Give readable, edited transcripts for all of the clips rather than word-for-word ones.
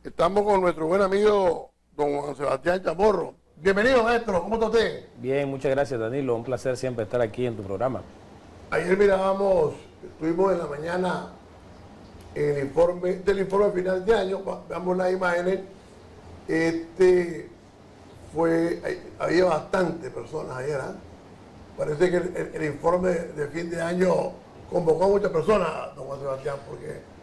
Estamos con nuestro buen amigo don Juan Sebastián Chamorro. Bienvenido, maestro. ¿Cómo está usted? Bien, muchas gracias, Danilo. Un placer siempre estar aquí en tu programa. Ayer estuvimos en la mañana en el informe final de año, veamos las imágenes. Había bastantes personas ayer, ¿eh? Parece que el informe de fin de año convocó a muchas personas, don Juan Sebastián, porque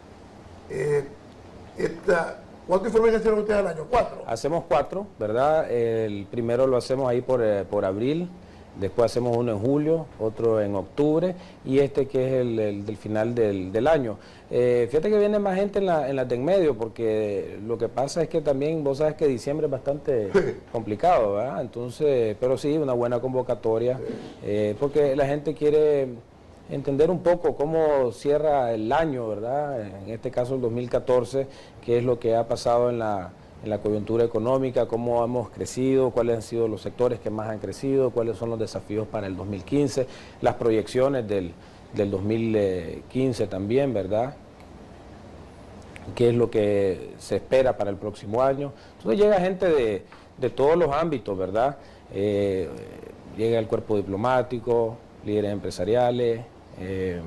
¿cuántos informes hicieron ustedes al año? ¿4? Hacemos 4, ¿verdad? El primero lo hacemos ahí por abril, después hacemos uno en julio, otro en octubre y este que es el del final del año. Fíjate que viene más gente en la de en medio, porque lo que pasa es que también vos sabes que diciembre es bastante complicado, ¿verdad? Entonces, pero sí, una buena convocatoria, porque la gente quiere entender un poco cómo cierra el año, ¿verdad? En este caso el 2014, qué es lo que ha pasado en la coyuntura económica, cómo hemos crecido, cuáles han sido los sectores que más han crecido, cuáles son los desafíos para el 2015, las proyecciones del 2015 también, ¿verdad? Qué es lo que se espera para el próximo año. Entonces llega gente de todos los ámbitos, ¿verdad? Llega el cuerpo diplomático, líderes empresariales, el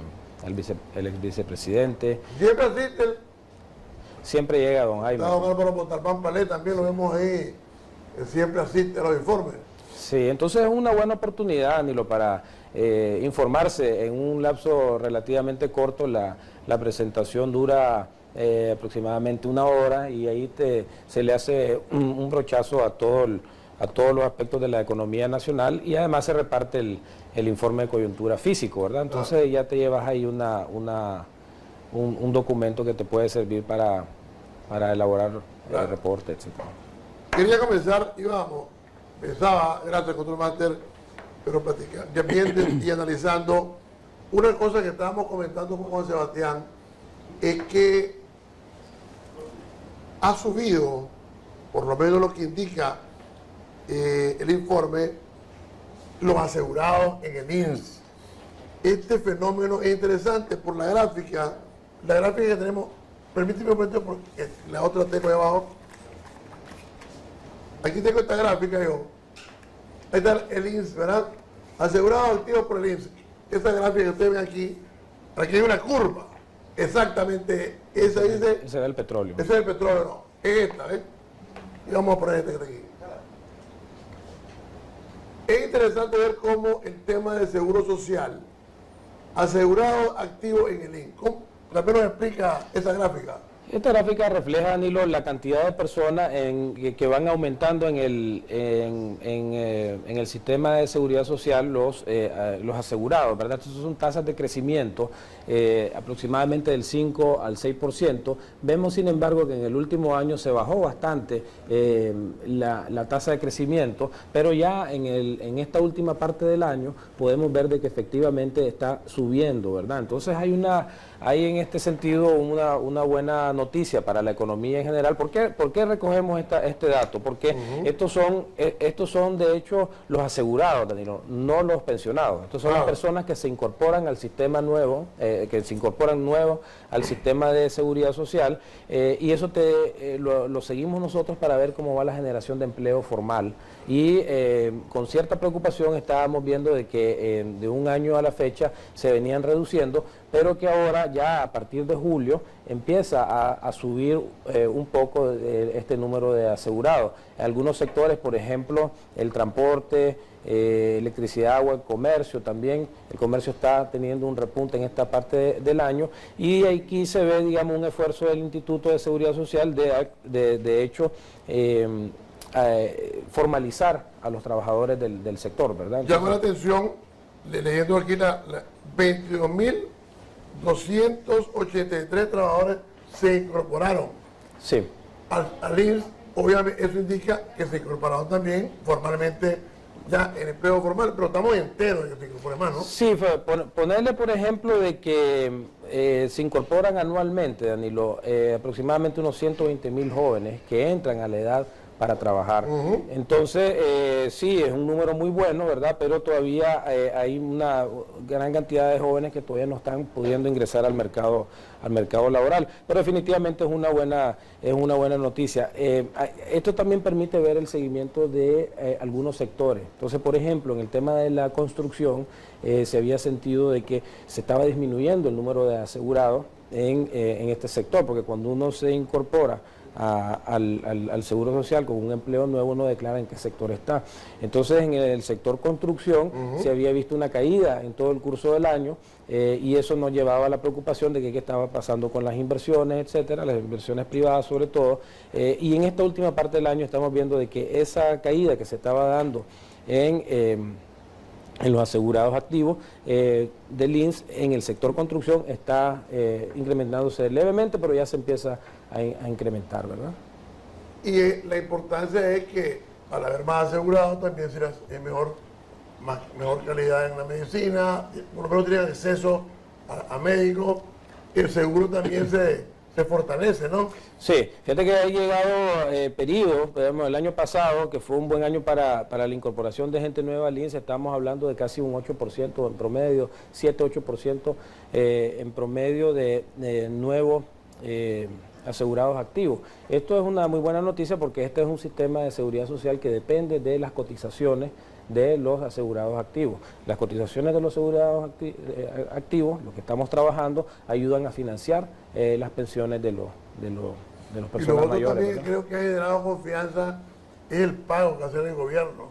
ex vicepresidente. ¿Siempre asiste? Siempre llega don Jaime. Don Álvaro Montalbán Palé, también lo vemos ahí, siempre asiste a los informes. Sí, entonces es una buena oportunidad, Nilo, para informarse en un lapso relativamente corto. La presentación dura aproximadamente 1 hora y ahí se le hace un brochazo a todos los aspectos de la economía nacional y además se reparte el informe de coyuntura físico, ¿verdad? Entonces ya te llevas ahí un documento que te puede servir para elaborar el reporte, etc. Quería comenzar, pensaba, gracias Control Master, pero viendo y analizando una cosa que estábamos comentando con Juan Sebastián, es que ha subido, por lo menos lo que indica el informe, los asegurados en el INSS. Este fenómeno es interesante por la gráfica que tenemos. Permíteme un momento porque la otra tengo ahí abajo. Aquí tengo esta gráfica yo. Ahí está el INSS, ¿verdad? Asegurados activos por el INSS. Esta gráfica que ustedes ven aquí hay una curva. Exactamente, esa dice... Ese es el petróleo. Ese es el petróleo, no. Es esta, ¿ves? Y vamos a poner esta que está aquí. Es interesante ver cómo el tema del seguro social, asegurado activo en el INSS. También nos explica esa gráfica. Esta gráfica refleja, Danilo, la cantidad de personas que van aumentando en el sistema de seguridad social, los asegurados, ¿verdad? Entonces son tasas de crecimiento aproximadamente del 5 al 6%. Vemos, sin embargo, que en el último año se bajó bastante la tasa de crecimiento, pero ya en esta última parte del año podemos ver de que efectivamente está subiendo, ¿verdad? Entonces hay en este sentido una buena noticia para la economía en general. ¿Por qué recogemos este dato? Porque estos son de hecho los asegurados, Danilo, no los pensionados. Estos son las personas que se incorporan al sistema nuevo, al sistema de seguridad social, y eso lo seguimos nosotros para ver cómo va la generación de empleo formal. Y con cierta preocupación estábamos viendo de que de un año a la fecha se venían reduciendo, pero que ahora ya a partir de julio empieza a subir un poco este número de asegurados. En algunos sectores, por ejemplo, el transporte, electricidad, agua, el comercio también. El comercio está teniendo un repunte en esta parte del año y aquí se ve, digamos, un esfuerzo del Instituto de Seguridad Social de hecho, formalizar a los trabajadores del sector, ¿verdad? Entonces, llama la atención, leyendo aquí 22.283 trabajadores se incorporaron al INSS. Obviamente eso indica que se incorporaron también formalmente ya en empleo formal, pero estamos enteros de que se incorporen más, ¿no? Sí, ponerle por ejemplo de que se incorporan anualmente, Danilo, aproximadamente unos 120.000 jóvenes que entran a la edad para trabajar. Entonces, sí, es un número muy bueno, ¿verdad? Pero todavía hay una gran cantidad de jóvenes que todavía no están pudiendo ingresar al mercado laboral. Pero definitivamente es una buena noticia. Esto también permite ver el seguimiento de algunos sectores. Entonces, por ejemplo, en el tema de la construcción, se había sentido de que se estaba disminuyendo el número de asegurados en este sector, porque cuando uno se incorpora al Seguro Social con un empleo nuevo, uno declara en qué sector está. Entonces, en el sector construcción se había visto una caída en todo el curso del año, y eso nos llevaba a la preocupación de que qué estaba pasando con las inversiones, etcétera, las inversiones privadas sobre todo, y en esta última parte del año estamos viendo de que esa caída que se estaba dando en los asegurados activos del INSS en el sector construcción está incrementándose levemente, pero ya se empieza a incrementar, ¿verdad? Y la importancia es que al haber más asegurados también será mejor calidad en la medicina, por lo menos tienen acceso a médicos, y el seguro también se fortalece, ¿no? Sí, fíjate que ha llegado periodos, digamos, el año pasado, que fue un buen año para la incorporación de gente nueva al INSS, estamos hablando de casi un 8% en promedio, 7-8% en promedio de nuevos asegurados activos. Esto es una muy buena noticia porque este es un sistema de seguridad social que depende de las cotizaciones de los asegurados activos. Las cotizaciones de los asegurados activos, los que estamos trabajando, ayudan a financiar las pensiones de los personas mayores. Y lo otro también, ¿verdad? creo que ha generado confianza es el pago que hace el gobierno,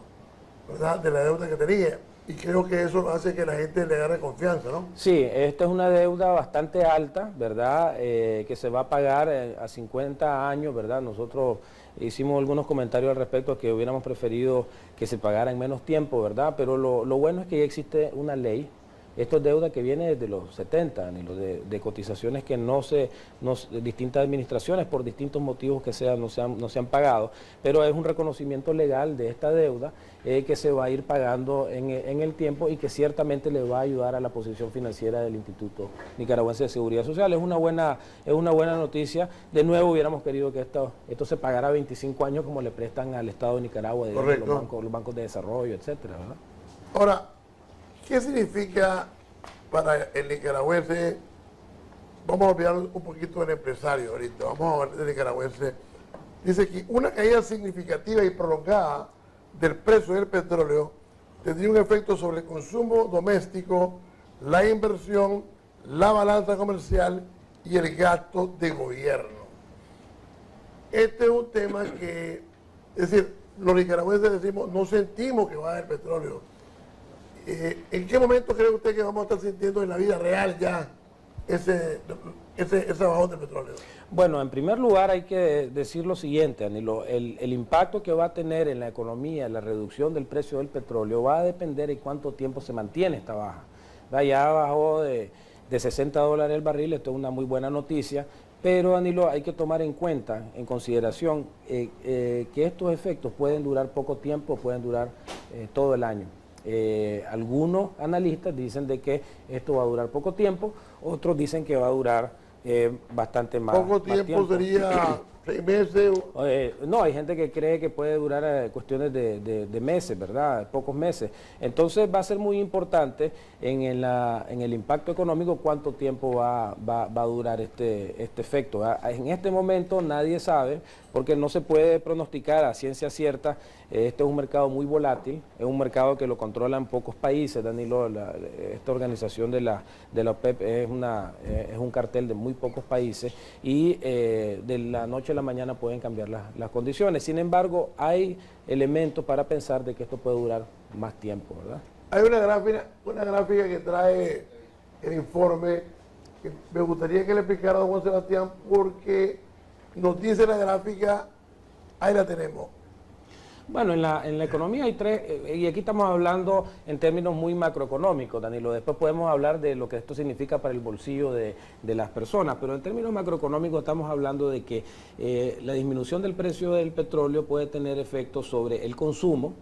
¿verdad?, de la deuda que tenía. Y creo que eso hace que la gente le agarre confianza, ¿no? Sí, esta es una deuda bastante alta, ¿verdad?, que se va a pagar a 50 años, ¿verdad? Nosotros hicimos algunos comentarios al respecto, que hubiéramos preferido que se pagara en menos tiempo, ¿verdad? Pero lo bueno es que ya existe una ley. Esto es deuda que viene desde los 70, de cotizaciones que distintas administraciones, por distintos motivos que sean, no se han pagado, pero es un reconocimiento legal de esta deuda que se va a ir pagando en el tiempo y que ciertamente le va a ayudar a la posición financiera del Instituto Nicaragüense de Seguridad Social. Es una buena noticia. De nuevo hubiéramos querido que esto se pagara a 25 años como le prestan al Estado de Nicaragua, de los bancos de desarrollo, etcétera, ¿verdad? Ahora, ¿qué significa para el nicaragüense? Vamos a olvidar un poquito del empresario ahorita, vamos a hablar del nicaragüense. Dice que una caída significativa y prolongada del precio del petróleo tendría un efecto sobre el consumo doméstico, la inversión, la balanza comercial y el gasto de gobierno. Este es un tema que, es decir, los nicaragüenses decimos, no sentimos que baje el petróleo. ¿En qué momento cree usted que vamos a estar sintiendo en la vida real ya ese bajón del petróleo? Bueno, en primer lugar hay que decir lo siguiente, Danilo, el impacto que va a tener en la economía la reducción del precio del petróleo va a depender de cuánto tiempo se mantiene esta baja. Ya bajó de $60 el barril, esto es una muy buena noticia, pero Danilo, hay que tomar en cuenta, en consideración, que estos efectos pueden durar poco tiempo, pueden durar todo el año. Algunos analistas dicen de que esto va a durar poco tiempo, otros dicen que va a durar bastante más. Poco tiempo sería 6 meses. No, hay gente que cree que puede durar cuestiones de meses, ¿verdad? Pocos meses. Entonces va a ser muy importante en el impacto económico cuánto tiempo va a durar este efecto, ¿verdad? En este momento nadie sabe, porque no se puede pronosticar a ciencia cierta. Este es un mercado muy volátil, es un mercado que lo controlan pocos países, Danilo. Esta organización de la OPEP es un cartel de muy pocos países y de la noche a la mañana pueden cambiar las condiciones. Sin embargo, hay elementos para pensar de que esto puede durar más tiempo, ¿verdad? Hay una gráfica que trae el informe que me gustaría que le explicara a don Juan Sebastián, porque nos dice la gráfica, ahí la tenemos. Bueno, en la economía hay tres, y aquí estamos hablando en términos muy macroeconómicos, Danilo. Después podemos hablar de lo que esto significa para el bolsillo de las personas, pero en términos macroeconómicos estamos hablando de que la disminución del precio del petróleo puede tener efectos sobre el consumo,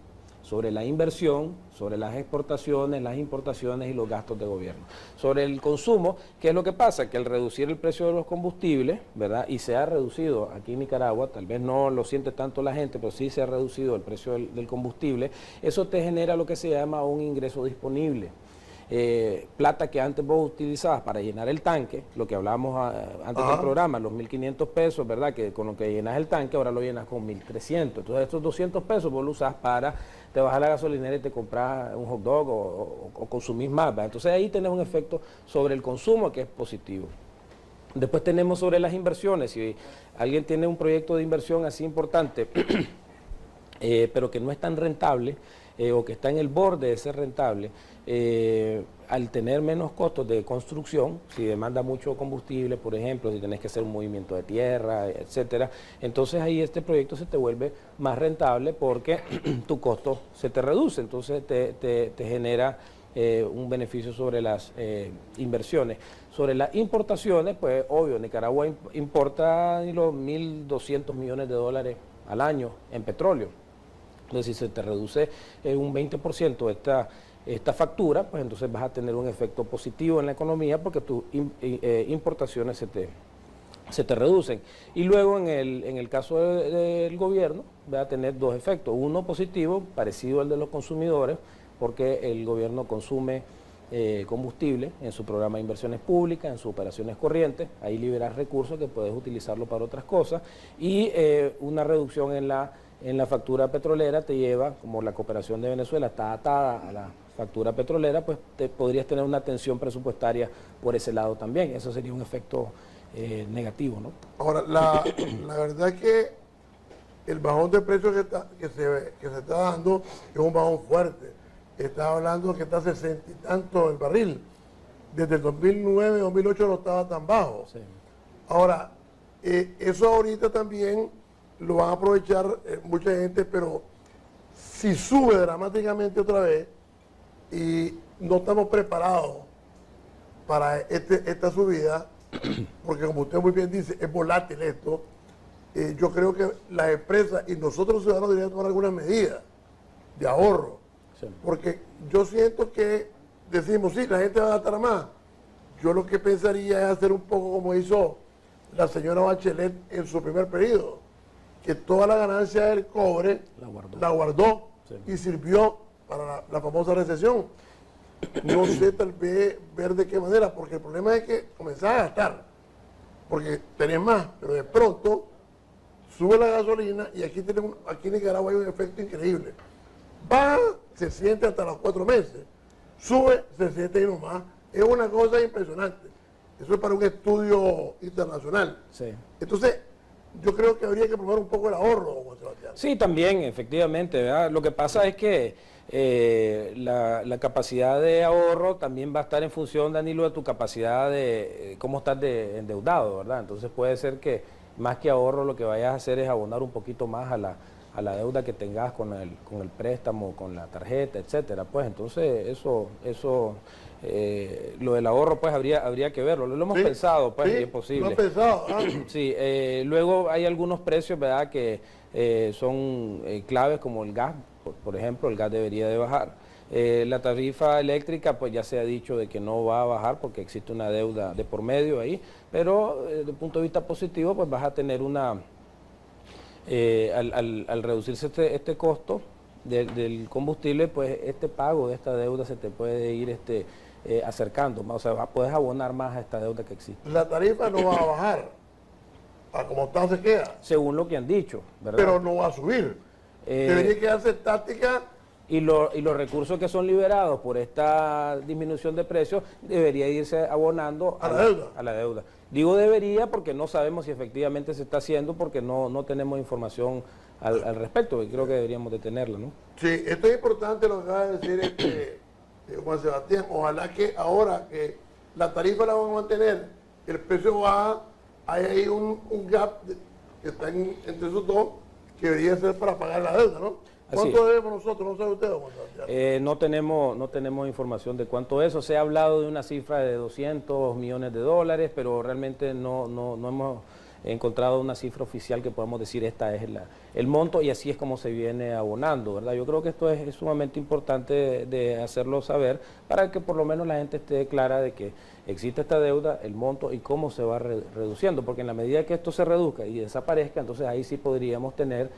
sobre la inversión, sobre las exportaciones, las importaciones y los gastos de gobierno. Sobre el consumo, ¿qué es lo que pasa? Que al reducir el precio de los combustibles, ¿verdad? Y se ha reducido aquí en Nicaragua, tal vez no lo siente tanto la gente, pero sí se ha reducido el precio del combustible, eso te genera lo que se llama un ingreso disponible. Plata que antes vos utilizabas para llenar el tanque, lo que hablábamos antes del programa, los 1.500 pesos, ¿verdad? Que con lo que llenas el tanque, ahora lo llenas con 1.300. Entonces estos 200 pesos vos lo usás para, te vas a la gasolinera y te compras un hot dog o consumís más, ¿verdad? Entonces ahí tenés un efecto sobre el consumo que es positivo. Después tenemos sobre las inversiones, si alguien tiene un proyecto de inversión así importante, pero que no es tan rentable, o que está en el borde de ser rentable, al tener menos costos de construcción, si demanda mucho combustible, por ejemplo, si tenés que hacer un movimiento de tierra, etcétera, entonces ahí este proyecto se te vuelve más rentable porque tu costo se te reduce, entonces te genera un beneficio sobre las inversiones. Sobre las importaciones, pues obvio, Nicaragua importa los 1.200 millones de dólares al año en petróleo. Entonces, si se te reduce un 20% esta factura, pues entonces vas a tener un efecto positivo en la economía porque tus importaciones se te reducen. Y luego en el caso del gobierno va a tener dos efectos. Uno positivo, parecido al de los consumidores, porque el gobierno consume combustible en su programa de inversiones públicas, en sus operaciones corrientes, ahí liberas recursos que puedes utilizarlo para otras cosas, y una reducción en la factura petrolera te lleva, como la cooperación de Venezuela está atada a la factura petrolera, pues podrías tener una tensión presupuestaria por ese lado también. Eso sería un efecto negativo, ¿no? Ahora, la verdad es que el bajón de precios que se está dando es un bajón fuerte. Estaba hablando que está a 60 y tanto el barril. Desde el 2009, 2008 no estaba tan bajo. Sí. Ahora, eso ahorita también lo van a aprovechar mucha gente, pero si sube dramáticamente otra vez y no estamos preparados para esta subida, porque como usted muy bien dice, es volátil esto, yo creo que las empresas y nosotros los ciudadanos deberíamos tomar algunas medidas de ahorro, sí. Porque yo siento que decimos, sí, la gente va a gastar más. Yo lo que pensaría es hacer un poco como hizo la señora Bachelet en su primer periodo, que toda la ganancia del cobre la guardó sí. Y sirvió para la famosa recesión. No sé tal vez ver de qué manera, porque el problema es que comenzás a gastar, porque tenés más, pero de pronto sube la gasolina y aquí en Nicaragua hay un efecto increíble. Baja, se siente hasta los 4 meses, sube, se siente y no más. Es una cosa impresionante. Eso es para un estudio internacional. Sí. Entonces, yo creo que habría que promover un poco el ahorro, Juan Sebastián. Sí, también, efectivamente, ¿verdad? Lo que pasa es que la capacidad de ahorro también va a estar en función, Danilo, de tu capacidad de cómo estás endeudado, ¿verdad? Entonces puede ser que más que ahorro lo que vayas a hacer es abonar un poquito más a la deuda que tengas con el préstamo, con la tarjeta, etcétera. Pues entonces eso lo del ahorro pues habría que verlo. Lo hemos pensado, pues, sí, y es posible. Lo hemos pensado. Sí, luego hay algunos precios, ¿verdad?, que son claves, como el gas, por ejemplo, el gas debería de bajar. La tarifa eléctrica, pues ya se ha dicho de que no va a bajar porque existe una deuda de por medio ahí, pero desde el punto de vista positivo, pues vas a tener al reducirse este costo del combustible, pues este pago de esta deuda se te puede ir acercando, o sea, puedes abonar más a esta deuda que existe. La tarifa no va a bajar, a como está se queda. Según lo que han dicho, ¿verdad? Pero no va a subir. Debería quedarse estática. Y los recursos que son liberados por esta disminución de precios debería irse abonando a la deuda. Digo debería porque no sabemos si efectivamente se está haciendo, porque no tenemos información al respecto, y creo que deberíamos de tenerla, ¿no? Sí, esto es importante lo que acaba de decir Juan Sebastián. Ojalá que ahora que la tarifa la vamos a mantener, el precio baja, hay ahí un gap que está entre esos dos, que debería ser para pagar la deuda, ¿no? ¿Cuánto debemos nosotros? ¿No sabe usted, Juan Sebastián? No tenemos información de cuánto es. Se ha hablado de una cifra de 200 millones de dólares, pero realmente no hemos encontrado una cifra oficial que podamos decir esta es el monto y así es como se viene abonando, ¿verdad? Yo creo que esto es sumamente importante de hacerlo saber para que por lo menos la gente esté clara de que existe esta deuda, el monto y cómo se va reduciendo, porque en la medida que esto se reduzca y desaparezca, entonces ahí sí podríamos tener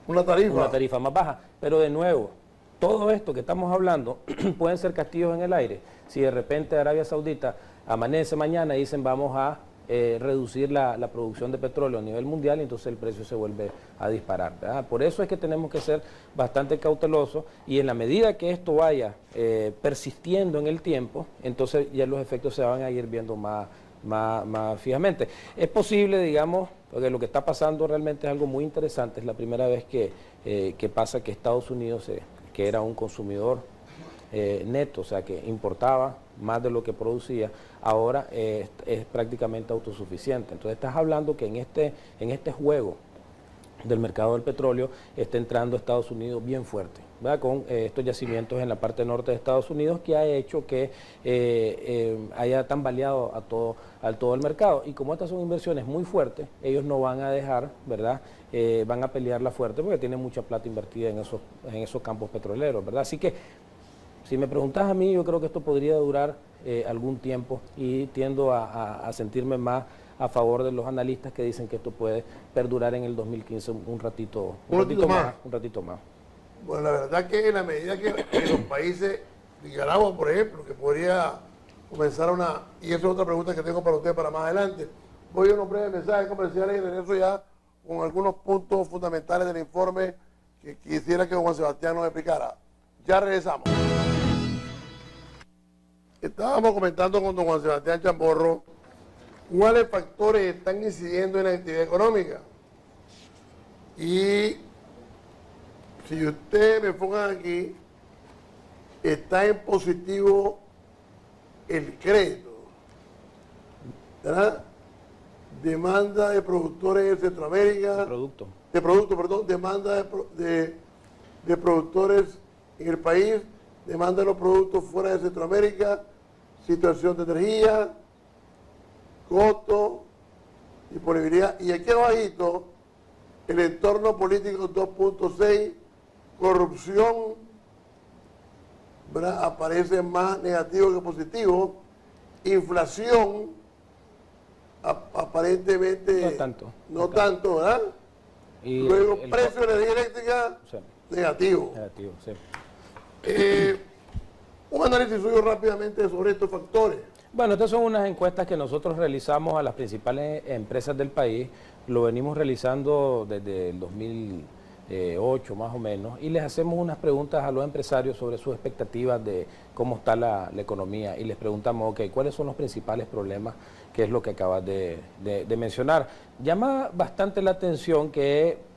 una tarifa más baja. Pero de nuevo, todo esto que estamos hablando pueden ser castillos en el aire. Si de repente Arabia Saudita amanece mañana y dicen vamos a reducir la producción de petróleo a nivel mundial, entonces el precio se vuelve a disparar, ¿verdad? Por eso es que tenemos que ser bastante cautelosos y en la medida que esto vaya persistiendo en el tiempo, entonces ya los efectos se van a ir viendo más fijamente. Es posible, digamos, porque lo que está pasando realmente es algo muy interesante, es la primera vez que pasa que Estados Unidos, que era un consumidor neto, o sea que importaba más de lo que producía, ahora es prácticamente autosuficiente. Entonces estás hablando que en este juego del mercado del petróleo está entrando Estados Unidos bien fuerte, ¿verdad? Con estos yacimientos en la parte norte de Estados Unidos que ha hecho que haya tambaleado a todo el mercado. Y como estas son inversiones muy fuertes, ellos no van a dejar, ¿verdad? Van a pelearla fuerte porque tienen mucha plata invertida en esos campos petroleros, ¿verdad? Así que si me preguntas a mí, yo creo que esto podría durar algún tiempo y tiendo a sentirme más a favor de los analistas que dicen que esto puede perdurar en el 2015 un ratito más. Bueno, la verdad que en la medida que los países, Nicaragua, por ejemplo, que podría comenzar y esa es otra pregunta que tengo para usted para más adelante, voy a unos breves mensajes comerciales y regreso ya con algunos puntos fundamentales del informe que quisiera que don Juan Sebastián nos explicara. Ya regresamos. Estábamos comentando con don Juan Sebastián Chamorro cuáles factores están incidiendo en la actividad económica. Y si ustedes me pongan aquí, está en positivo el crédito, ¿verdad? Demanda de productores en Centroamérica. Demanda de productores en el país, demanda de los productos fuera de Centroamérica, situación de energía, costo, disponibilidad. Y aquí abajito, el entorno político 2.6, corrupción, ¿verdad? Aparece más negativo que positivo, inflación, aparentemente no tanto, ¿verdad? Y luego precio de energía eléctrica, sí, negativo, sí. Un análisis suyo rápidamente sobre estos factores. Bueno, estas son unas encuestas que nosotros realizamos a las principales empresas del país, lo venimos realizando desde el 2008 más o menos, y les hacemos unas preguntas a los empresarios sobre sus expectativas de cómo está la economía, y les preguntamos, ok, ¿cuáles son los principales problemas? Que es lo que acabas de mencionar. Llama bastante la atención que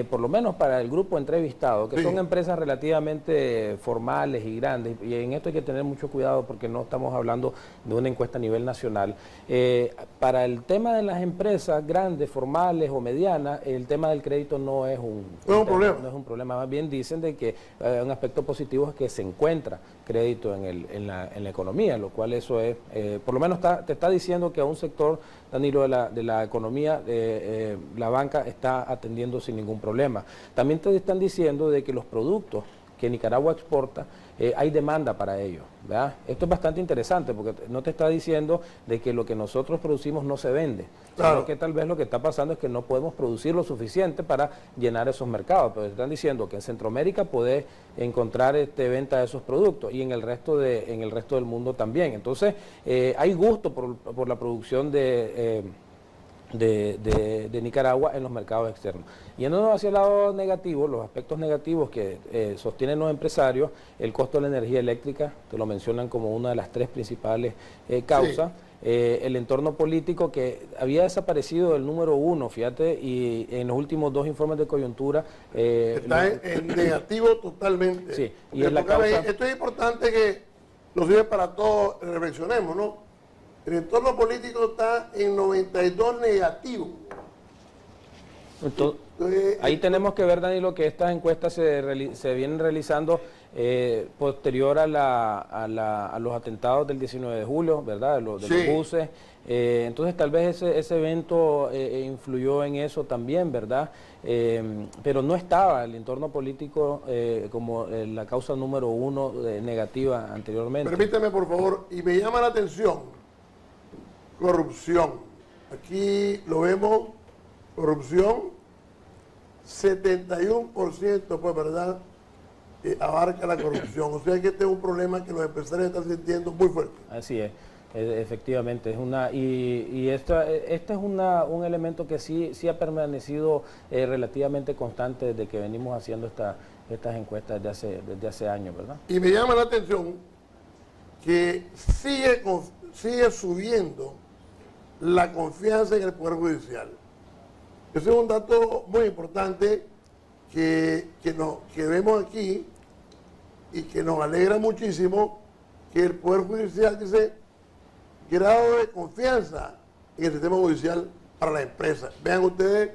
por lo menos para el grupo entrevistado, que son empresas relativamente formales y grandes, y en esto hay que tener mucho cuidado porque no estamos hablando de una encuesta a nivel nacional. Para el tema de las empresas grandes, formales o medianas, el tema del crédito no es un problema. Más bien dicen de que un aspecto positivo es que se encuentra crédito en la economía, lo cual eso es, por lo menos te está diciendo que a un sector, Danilo, de la economía, la banca está atendiendo sin ningún problema. También te están diciendo de que los productos que Nicaragua exporta, hay demanda para ellos, ¿verdad? Esto es bastante interesante porque no te está diciendo de que lo que nosotros producimos no se vende, claro, sino que tal vez lo que está pasando es que no podemos producir lo suficiente para llenar esos mercados, pero te están diciendo que en Centroamérica podés encontrar venta de esos productos y en el resto del mundo también. Entonces, hay gusto por la producción de Nicaragua en los mercados externos. Yéndonos hacia el lado negativo, los aspectos negativos que sostienen los empresarios, el costo de la energía eléctrica, te lo mencionan como una de las tres principales causas. Sí. El entorno político que había desaparecido del número 1, fíjate, y en los últimos 2 informes de coyuntura... está en negativo totalmente. Sí, y es la causa... Esto es importante que nos sirve para todos, reflexionemos, ¿no? El entorno político está en 92 negativo. Ahí tenemos que ver, Danilo, que estas encuestas se vienen realizando posterior a los atentados del 19 de julio, ¿verdad? De los buses. Entonces tal vez ese evento influyó en eso también, ¿verdad? Pero no estaba el entorno político como la causa número uno negativa anteriormente. Permítame, por favor, y me llama la atención, corrupción. Aquí lo vemos, corrupción, 71%, pues, ¿verdad? Abarca la corrupción. O sea que este es un problema que los empresarios están sintiendo muy fuerte. Así es. Efectivamente, este es un elemento que sí ha permanecido relativamente constante desde que venimos haciendo estas encuestas desde hace años, ¿verdad? Y me llama la atención que sigue subiendo la confianza en el Poder Judicial. Ese es un dato muy importante que vemos aquí y que nos alegra muchísimo, que el Poder Judicial dice grado de confianza en el sistema judicial para la empresa. Vean ustedes,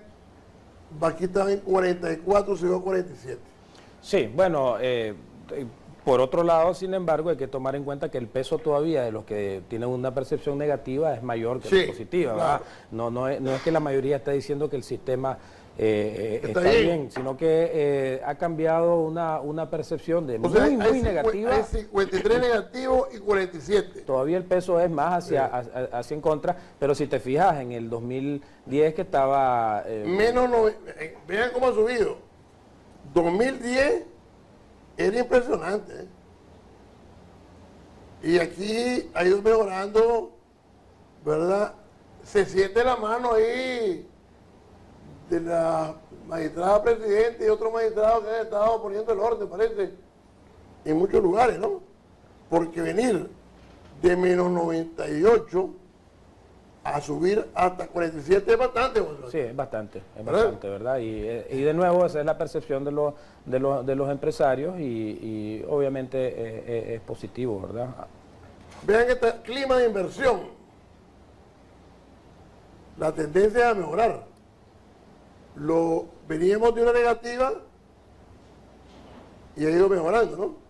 aquí estaba en 44, subió a 47. Sí, bueno, por otro lado, sin embargo, hay que tomar en cuenta que el peso todavía de los que tienen una percepción negativa es mayor que la positiva, ¿verdad? Claro. No es que la mayoría está diciendo que el sistema está bien, sino que ha cambiado una percepción de muy negativa. Hay 53 negativos y 47. Todavía el peso es más hacia en contra, pero si te fijas, en el 2010 que estaba... vean cómo ha subido. 2010 era impresionante. Y aquí ha ido mejorando, ¿verdad? Se siente la mano ahí de la magistrada presidente y otros magistrados que han estado poniendo el orden, parece, en muchos lugares, ¿no? Porque venir de menos 98 a subir hasta 47 es bastante. Sí, es bastante, ¿verdad? Y de nuevo esa es la percepción de los empresarios y obviamente es positivo, ¿verdad? Vean este clima de inversión. La tendencia es a mejorar. Veníamos de una negativa y ha ido mejorando, ¿no?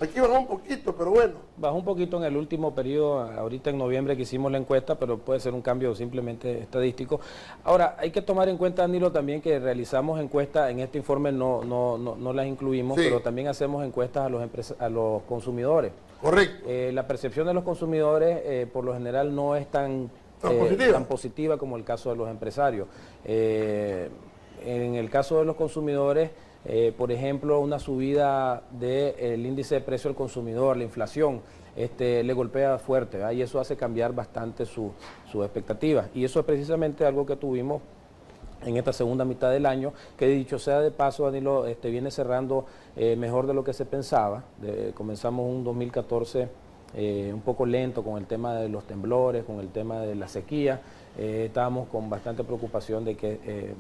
Aquí bajó un poquito, pero bueno. Bajó un poquito en el último periodo, ahorita en noviembre que hicimos la encuesta, pero puede ser un cambio simplemente estadístico. Ahora, hay que tomar en cuenta, Danilo, también que realizamos encuestas, en este informe no las incluimos, pero también hacemos encuestas a los consumidores. Correcto. La percepción de los consumidores, por lo general, no es tan positiva como el caso de los empresarios. En el caso de los consumidores, por ejemplo, una subida del índice de precio del consumidor, la inflación, le golpea fuerte, ¿verdad? Y eso hace cambiar bastante sus expectativas. Y eso es precisamente algo que tuvimos en esta segunda mitad del año, que dicho sea de paso, Danilo, viene cerrando mejor de lo que se pensaba. Comenzamos un 2014 un poco lento con el tema de los temblores, con el tema de la sequía. Estábamos con bastante preocupación de que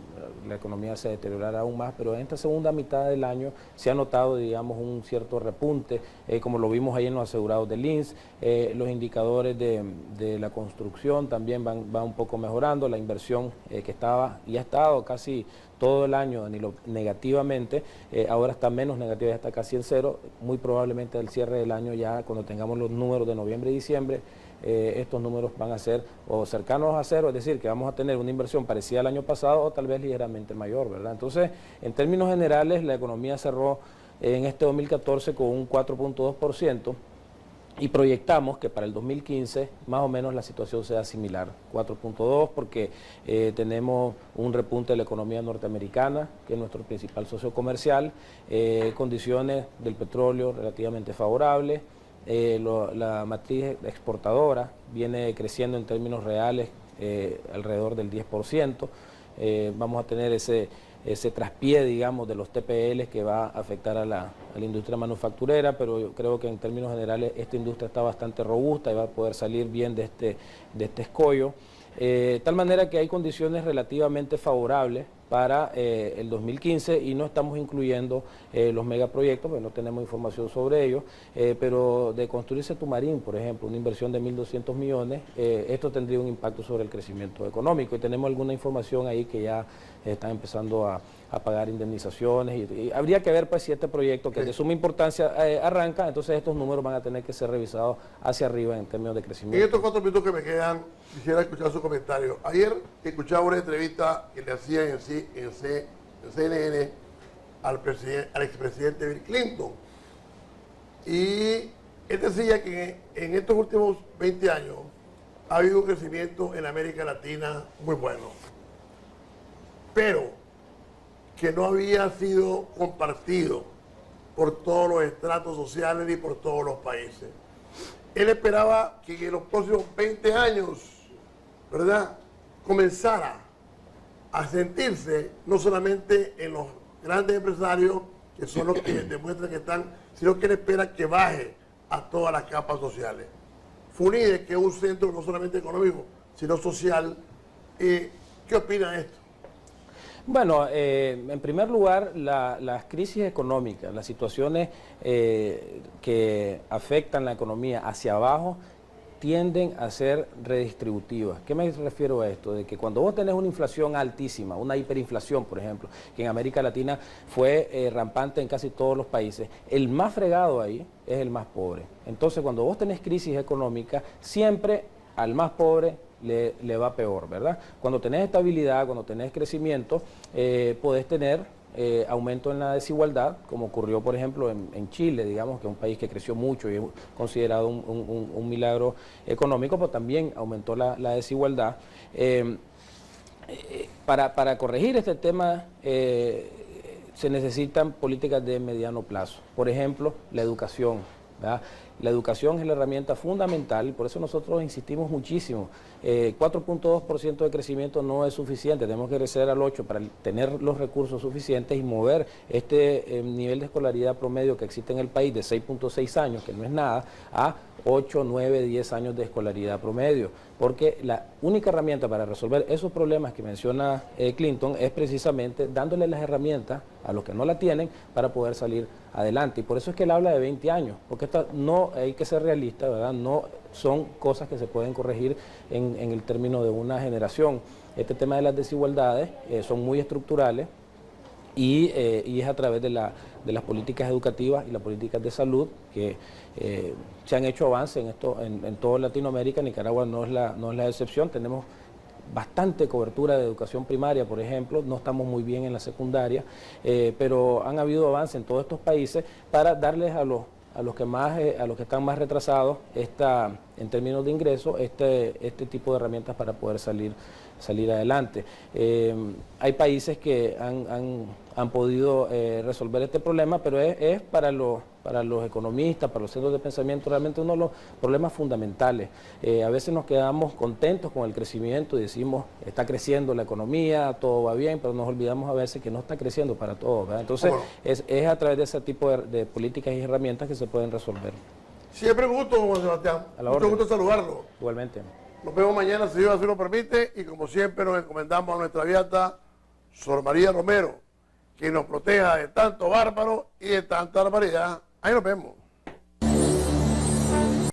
la economía se deteriorara aún más, pero en esta segunda mitad del año se ha notado, digamos, un cierto repunte, como lo vimos ahí en los asegurados del INSS. Los indicadores de la construcción también van un poco mejorando. La inversión que estaba y ha estado casi todo el año negativamente, ahora está menos negativa, ya está casi en cero. Muy probablemente al cierre del año, ya cuando tengamos los números de noviembre y diciembre, estos números van a ser o cercanos a cero, es decir, que vamos a tener una inversión parecida al año pasado o tal vez ligeramente mayor, ¿verdad? Entonces, en términos generales, la economía cerró en este 2014 con un 4.2%. Y proyectamos que para el 2015 más o menos la situación sea similar, 4.2, porque tenemos un repunte de la economía norteamericana, que es nuestro principal socio comercial, condiciones del petróleo relativamente favorables, la matriz exportadora viene creciendo en términos reales alrededor del 10%, vamos a tener ese traspié, digamos, de los TPL que va a afectar a la industria manufacturera, pero yo creo que en términos generales esta industria está bastante robusta y va a poder salir bien de este escollo. Tal manera que hay condiciones relativamente favorables para el 2015 y no estamos incluyendo los megaproyectos, porque no tenemos información sobre ellos, pero de construirse Tumarín, por ejemplo, una inversión de 1.200 millones, esto tendría un impacto sobre el crecimiento económico y tenemos alguna información ahí que ya están empezando a pagar indemnizaciones y habría que ver pues si este proyecto que es de suma importancia arranca, entonces estos números van a tener que ser revisados hacia arriba en términos de crecimiento. En estos 4 minutos que me quedan, quisiera escuchar su comentario. Ayer escuchaba una entrevista que le hacían en CNN al expresidente Bill Clinton y él decía que en estos últimos 20 años ha habido un crecimiento en América Latina muy bueno, pero que no había sido compartido por todos los estratos sociales ni por todos los países. Él esperaba que en los próximos 20 años, ¿verdad?, comenzara a sentirse no solamente en los grandes empresarios, que son los que demuestran que están, sino que él espera que baje a todas las capas sociales. FUNIDE, que es un centro no solamente económico, sino social, ¿qué opina de esto? Bueno, en primer lugar, las crisis económicas, las situaciones que afectan la economía hacia abajo, tienden a ser redistributivas. ¿Qué me refiero a esto? De que cuando vos tenés una inflación altísima, una hiperinflación, por ejemplo, que en América Latina fue rampante en casi todos los países, el más fregado ahí es el más pobre. Entonces, cuando vos tenés crisis económica, siempre al más pobre le va peor, ¿verdad? Cuando tenés estabilidad, cuando tenés crecimiento, podés tener aumento en la desigualdad, como ocurrió, por ejemplo, en Chile, digamos, que es un país que creció mucho y es considerado un milagro económico, pero también aumentó la desigualdad. Para corregir este tema, se necesitan políticas de mediano plazo. Por ejemplo, la educación, ¿verdad? La educación es la herramienta fundamental y por eso nosotros insistimos muchísimo. 4.2% de crecimiento no es suficiente, tenemos que crecer al 8% para tener los recursos suficientes y mover este nivel de escolaridad promedio que existe en el país de 6.6 años, que no es nada, a 8, 9, 10 años de escolaridad promedio. Porque la única herramienta para resolver esos problemas que menciona Clinton es precisamente dándole las herramientas a los que no la tienen para poder salir adelante. Y por eso es que él habla de 20 años, porque no hay que ser realista, ¿verdad? No son cosas que se pueden corregir en el término de una generación. Este tema de las desigualdades son muy estructurales y es a través de las políticas educativas y las políticas de salud que se han hecho avances en toda Latinoamérica. Nicaragua no es la excepción. Tenemos bastante cobertura de educación primaria, por ejemplo, no estamos muy bien en la secundaria, pero han habido avances en todos estos países para darles a los que están más retrasados en términos de ingresos este tipo de herramientas para poder salir adelante. Hay países que han podido resolver este problema, pero es para los economistas, para los centros de pensamiento, realmente uno de los problemas fundamentales. A veces nos quedamos contentos con el crecimiento y decimos, está creciendo la economía, todo va bien, pero nos olvidamos a veces que no está creciendo para todos, ¿verdad? Entonces, es a través de ese tipo de políticas y herramientas que se pueden resolver. Siempre gusto, Juan Sebastián. Mucho gusto saludarlo. Igualmente. Nos vemos mañana, si Dios así lo permite, y como siempre nos encomendamos a nuestra beata Sor María Romero, que nos proteja de tanto bárbaro y de tanta barbaridad. Ahí nos vemos.